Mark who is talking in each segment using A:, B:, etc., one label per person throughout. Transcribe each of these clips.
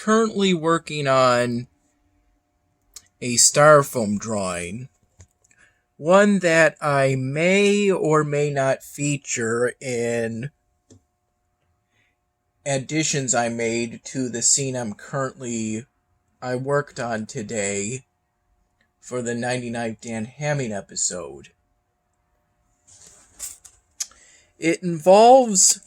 A: currently working on a Styrofoam drawing. One that I may or may not feature in additions I made to the scene I worked on today for the 99th Dan Hamming episode. It involves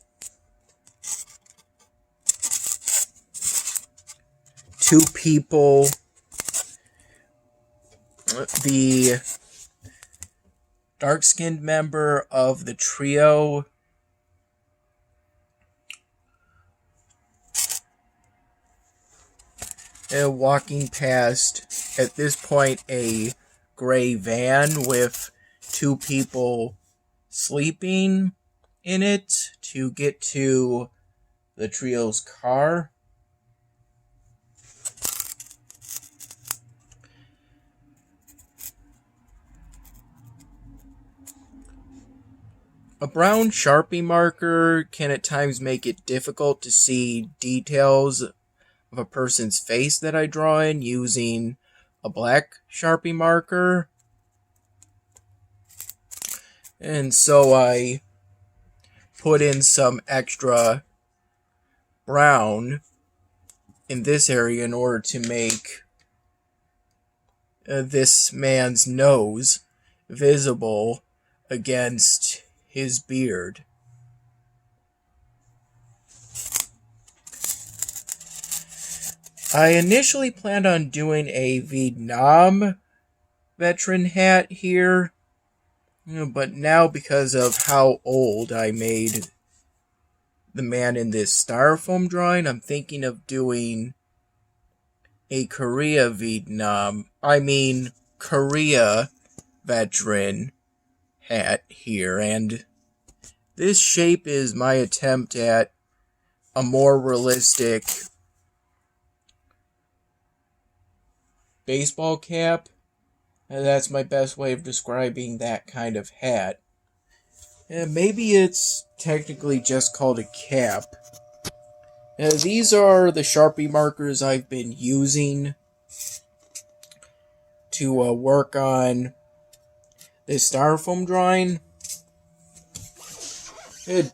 A: two people. The dark-skinned member of the trio walking past, at this point, a gray van with two people sleeping in it to get to the trio's car. A brown Sharpie marker can at times make it difficult to see details of a person's face that I draw in using a black Sharpie marker. And so I put in some extra brown in this area in order to make this man's nose visible against his beard. I initially planned on doing a Vietnam veteran hat here, but now because of how old I made the man in this Styrofoam drawing, I'm thinking of doing a Korea veteran hat here, and this shape is my attempt at a more realistic baseball cap, and that's my best way of describing that kind of hat. And maybe it's technically just called a cap. These are the Sharpie markers I've been using to work on this Styrofoam drawing.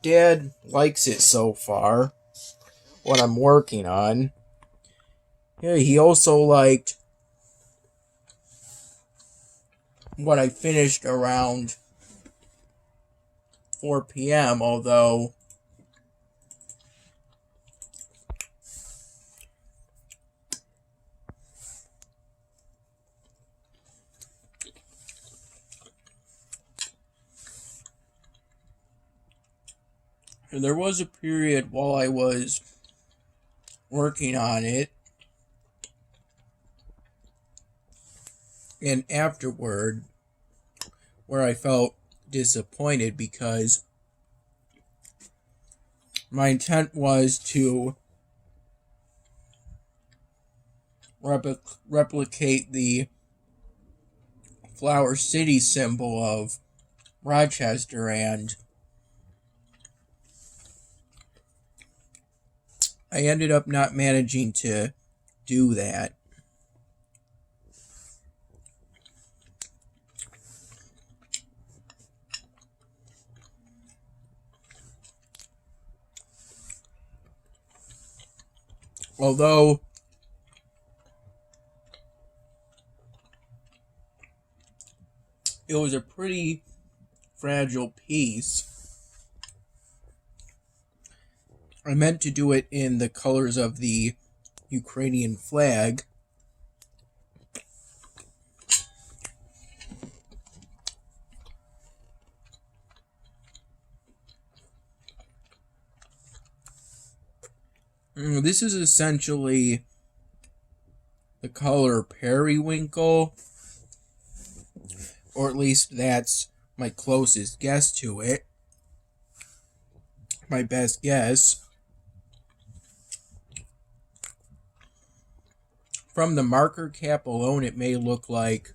A: Dad likes it so far, what I'm working on. He also liked what I finished around 4 p.m., although there was a period while I was working on it and afterward where I felt disappointed because my intent was to replicate the Flower City symbol of Rochester, and I ended up not managing to do that. Although it was a pretty fragile piece, I meant to do it in the colors of the Ukrainian flag. This is essentially the color periwinkle, or at least that's my closest guess to it. My best guess. From the marker cap alone, it may look like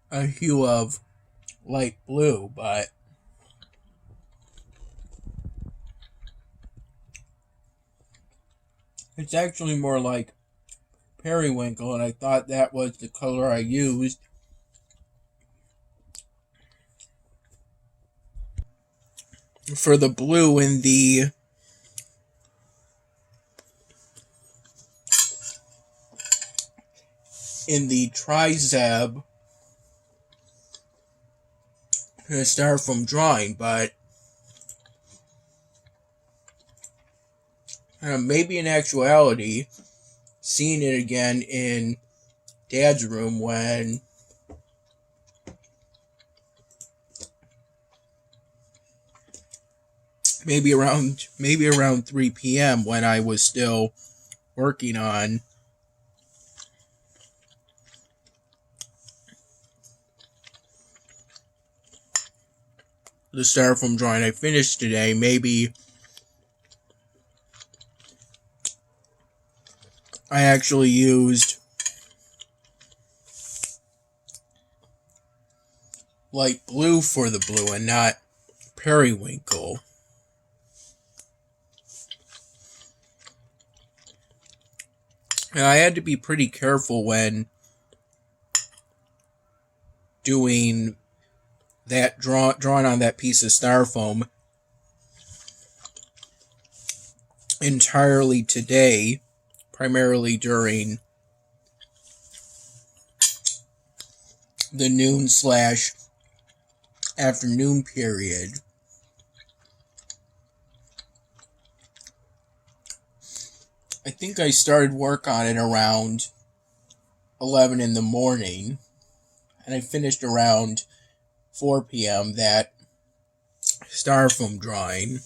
A: a hue of light blue, but It's actually more like periwinkle, and I thought that was the color I used. For the blue in the Trizab Styrofoam drawing, but maybe in actuality, seeing it again in Dad's room when maybe around 3 p.m. when I was still working on the Styrofoam drawing I finished today. Maybe I actually used light blue for the blue and not periwinkle. And I had to be pretty careful when doing that drawing on that piece of Styrofoam entirely today, primarily during the noon/afternoon period. I think I started work on it around 11 in the morning, and I finished around 4 p.m. that Styrofoam drawing.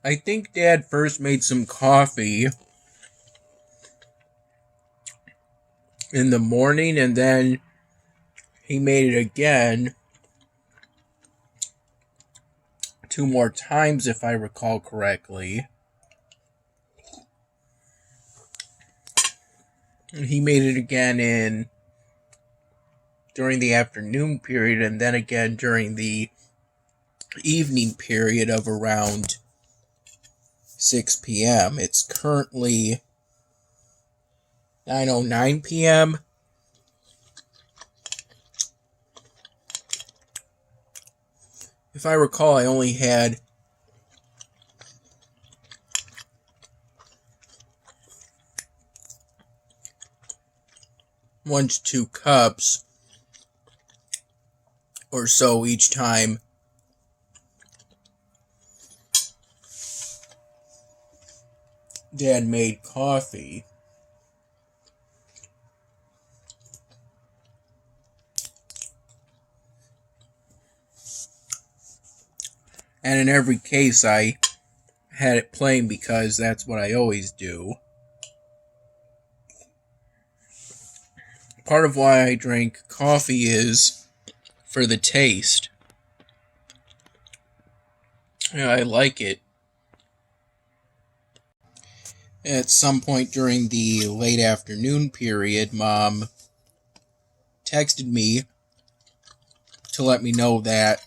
A: I think Dad first made some coffee in the morning, and then he made it again 2 more times, if I recall correctly. And he made it again during the afternoon period, and then again during the evening period of around 6 p.m. It's currently 9:09 p.m. If I recall, I only had one to 2 cups or so each time Dad made coffee. And in every case, I had it plain because that's what I always do. Part of why I drink coffee is for the taste. I like it. At some point during the late afternoon period, Mom texted me to let me know that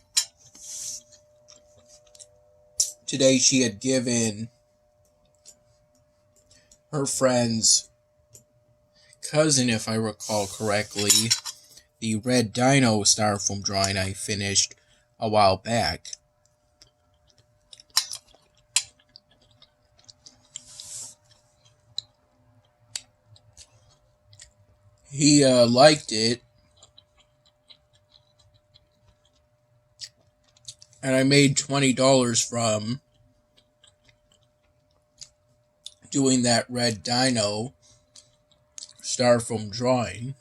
A: today she had given her friend's cousin, if I recall correctly, the red dino Styrofoam drawing I finished a while back. He liked it, and I made $20 from doing that red dino Styrofoam drawing.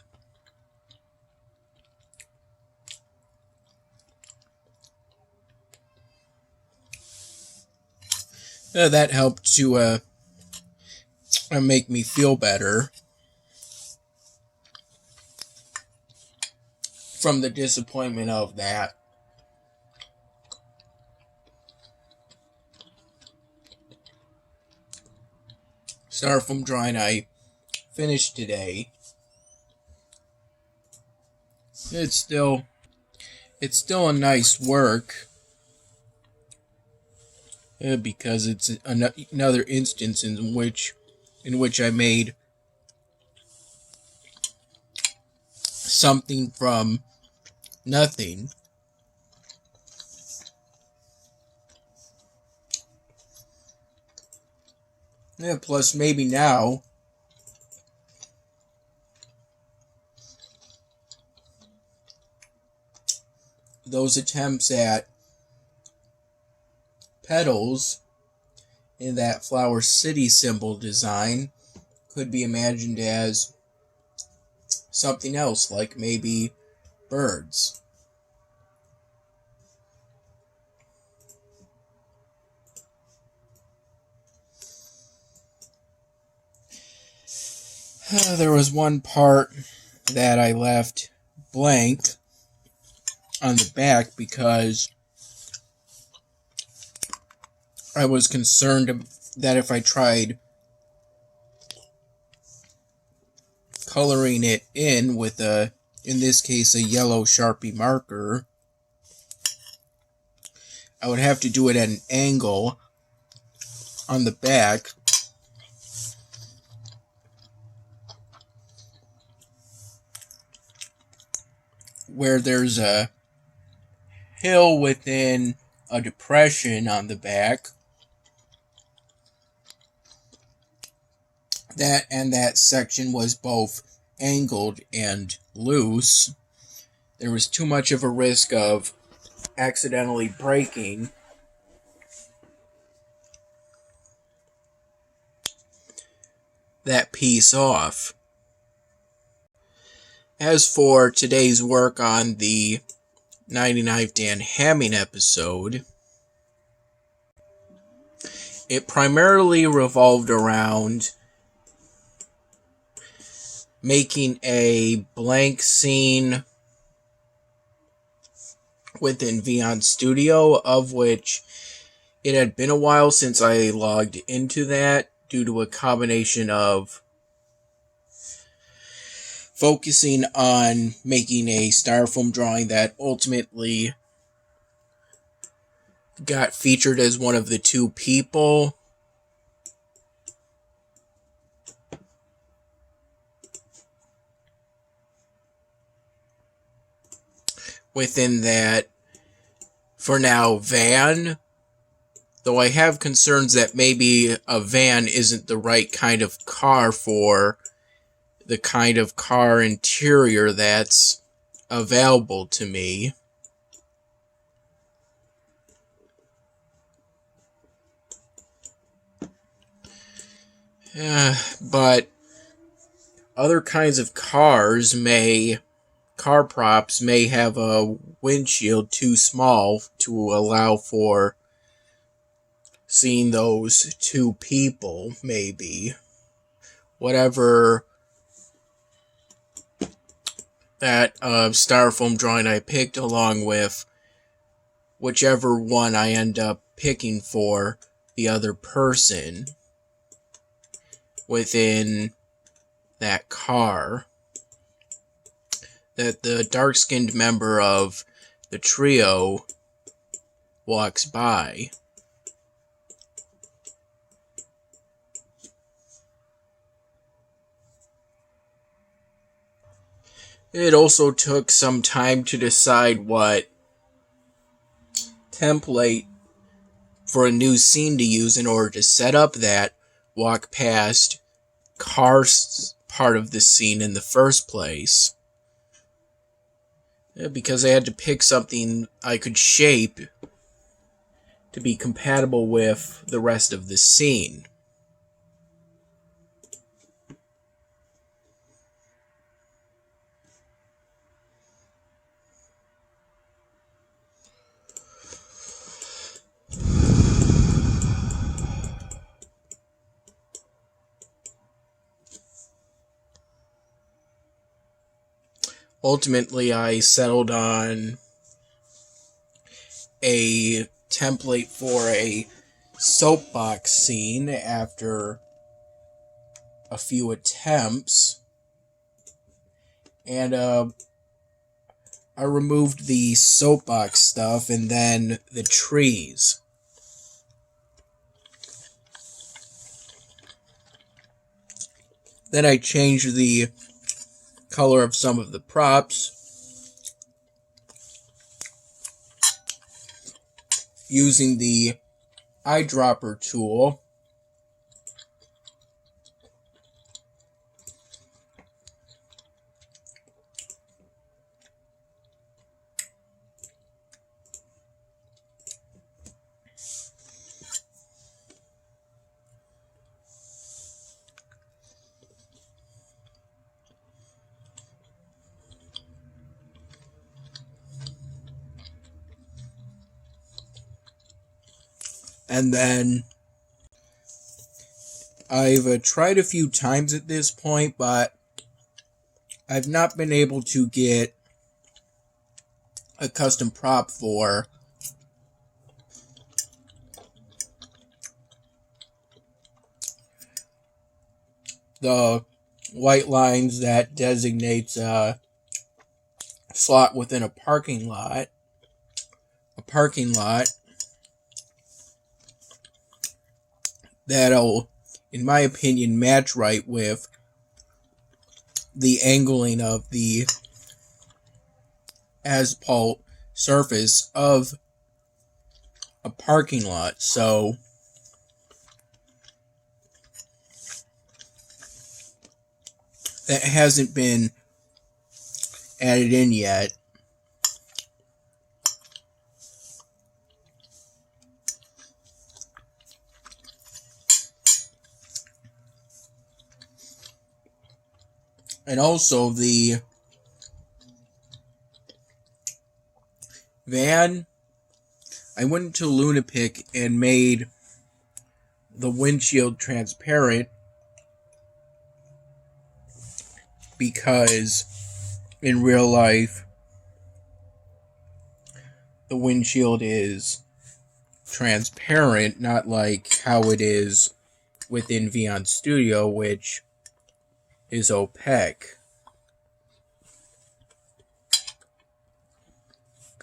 A: That helped to make me feel better from the disappointment of that. styrofoam drawing I finished today. It's still a nice work because it's another instance in which I made something from nothing. Yeah, plus maybe now those attempts at petals in that Flower City symbol design could be imagined as something else, like maybe birds. There was one part that I left blank on the back because I was concerned that if I tried coloring it in with in this case, a yellow Sharpie marker, I would have to do it at an angle on the back. Where there's a hill within a depression on the back. That section was both angled and loose. There was too much of a risk of accidentally breaking that piece off. As for today's work on the 99 Dan Hamming episode, it primarily revolved around making a blank scene within Vion Studio, of which it had been a while since I logged into that due to a combination of focusing on making a styrofoam drawing that ultimately got featured as one of the two people within that, for now, van. Though I have concerns that maybe a van isn't the right kind of car for the kind of car interior that's available to me. But other kinds of car props may have a windshield too small to allow for seeing those two people, maybe. Whatever that styrofoam drawing I picked, along with whichever one I end up picking for the other person within that car that the dark-skinned member of the trio walks by. It also took some time to decide what template for a new scene to use in order to set up that walk past cars part of the scene in the first place. Because I had to pick something I could shape to be compatible with the rest of the scene. Ultimately, I settled on a template for a soapbox scene after a few attempts, and I removed the soapbox stuff and then the trees. Then I changed the color of some of the props using the eyedropper tool. And then I've tried a few times at this point, but I've not been able to get a custom prop for the white lines that designates a slot within a parking lot. That'll, in my opinion, match right with the angling of the asphalt surface of a parking lot. So that hasn't been added in yet. And also the van, I went into Lunapic and made the windshield transparent because in real life the windshield is transparent, not like how it is within Vion Studio, which is opaque.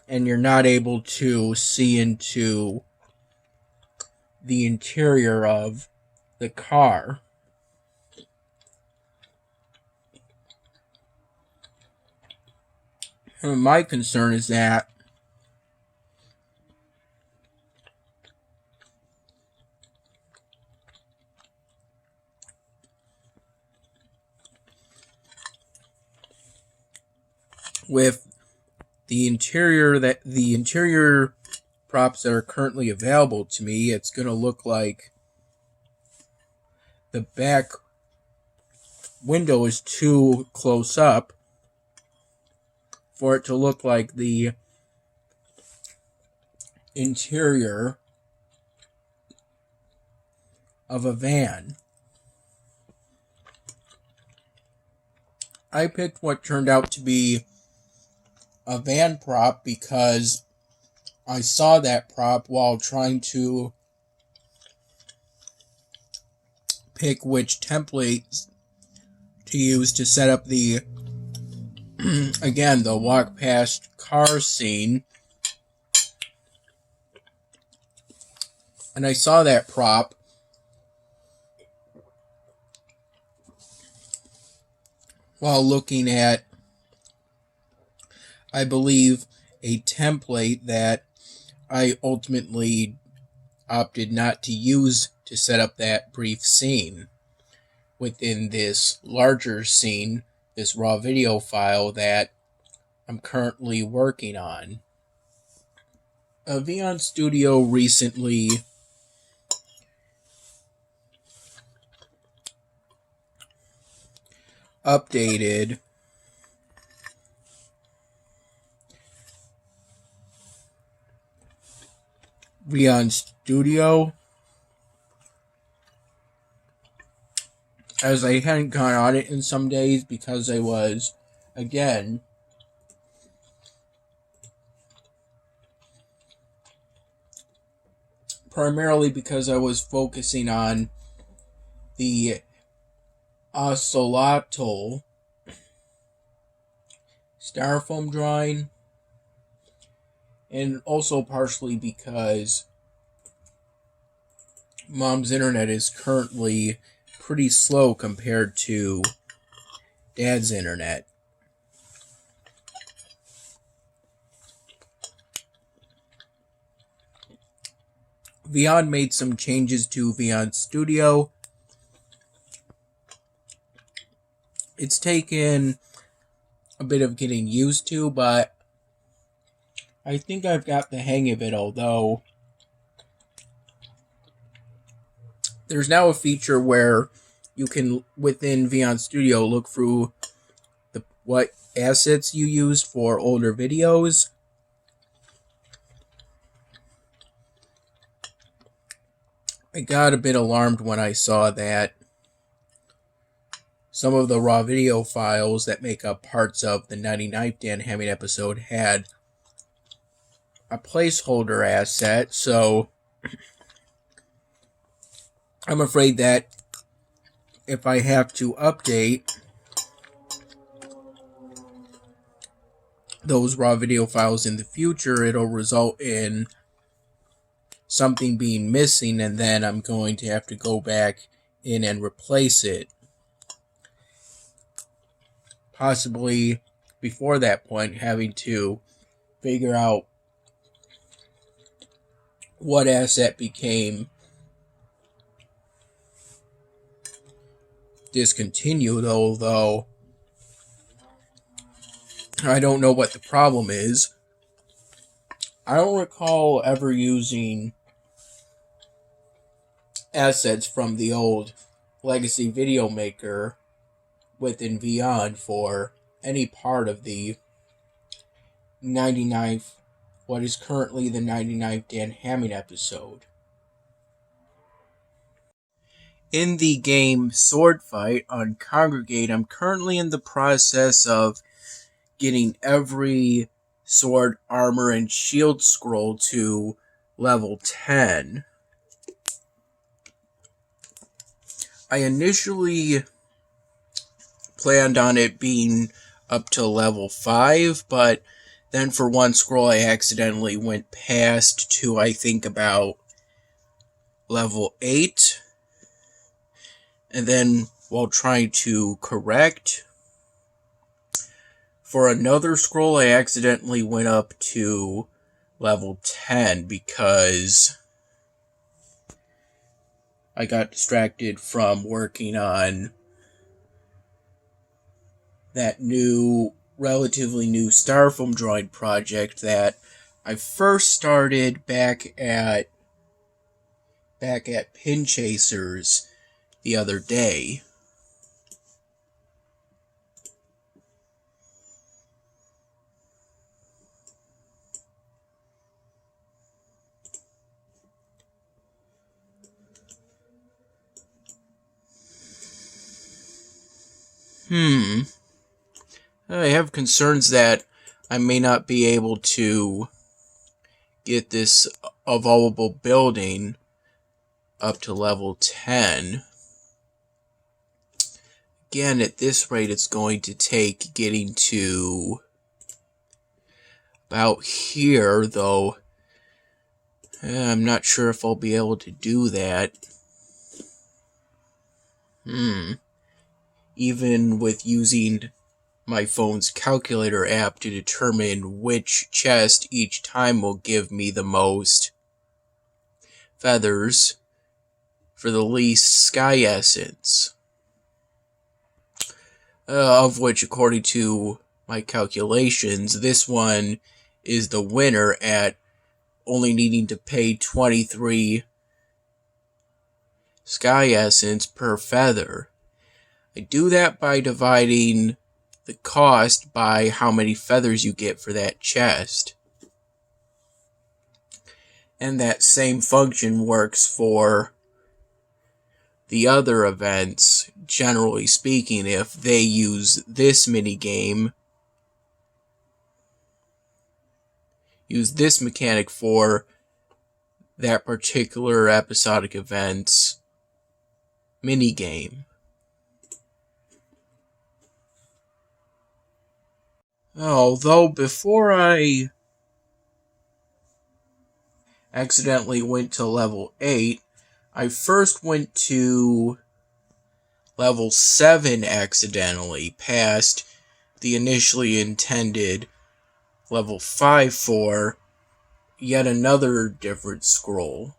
A: And you're not able to see into the interior of the car. And my concern is that with the interior props that are currently available to me, it's going to look like the back window is too close up for it to look like the interior of a van. I picked what turned out to be a van prop because I saw that prop while trying to pick which templates to use to set up the again, the walk past car scene. And I saw that prop while looking at, I believe, a template that I ultimately opted not to use to set up that brief scene within this larger scene, this raw video file that I'm currently working on. Vion Studio recently updated Vion Studio, as I hadn't gone on it in some days because I was, again, primarily because I was focusing on the ocelotl styrofoam drawing, and also partially because Mom's internet is currently pretty slow compared to Dad's internet. Vyond made some changes to Vyond Studio. It's taken a bit of getting used to, but I think I've got the hang of it, although there's now a feature where you can, within Vyond Studio, look through what assets you used for older videos. I got a bit alarmed when I saw that some of the raw video files that make up parts of the 99th Dan Hamming episode had a placeholder asset, so I'm afraid that if I have to update those raw video files in the future, it'll result in something being missing, and then I'm going to have to go back in and replace it. Possibly before that point, having to figure out what asset became discontinued, although I don't know what the problem is. I don't recall ever using assets from the old Legacy Video Maker within Vyond for any part of the 99th, what is currently the 99th Dan Hamming episode. In the game Sword Fight on Congregate, I'm currently in the process of getting every sword, armor, and shield scroll to level 10. I initially planned on it being up to level 5, but then for one scroll I accidentally went past to, I think, about level 8. And then, while trying to correct, for another scroll I accidentally went up to level 10 because I got distracted from working on that relatively new Styrofoam drawing project that I first started back at Pin Chasers the other day. I have concerns that I may not be able to get this evolvable building up to level 10. Again, at this rate, it's going to take getting to about here, though I'm not sure if I'll be able to do that. Even with using my phone's calculator app to determine which chest each time will give me the most feathers for the least sky essence. Of which, according to my calculations, this one is the winner at only needing to pay 23 sky essence per feather. I do that by dividing the cost by how many feathers you get for that chest. And that same function works for the other events, generally speaking, if they use this minigame, use this mechanic for that particular episodic event's minigame. Although before I accidentally went to level 8, I first went to level 7 accidentally, past the initially intended level 5 for yet another different scroll.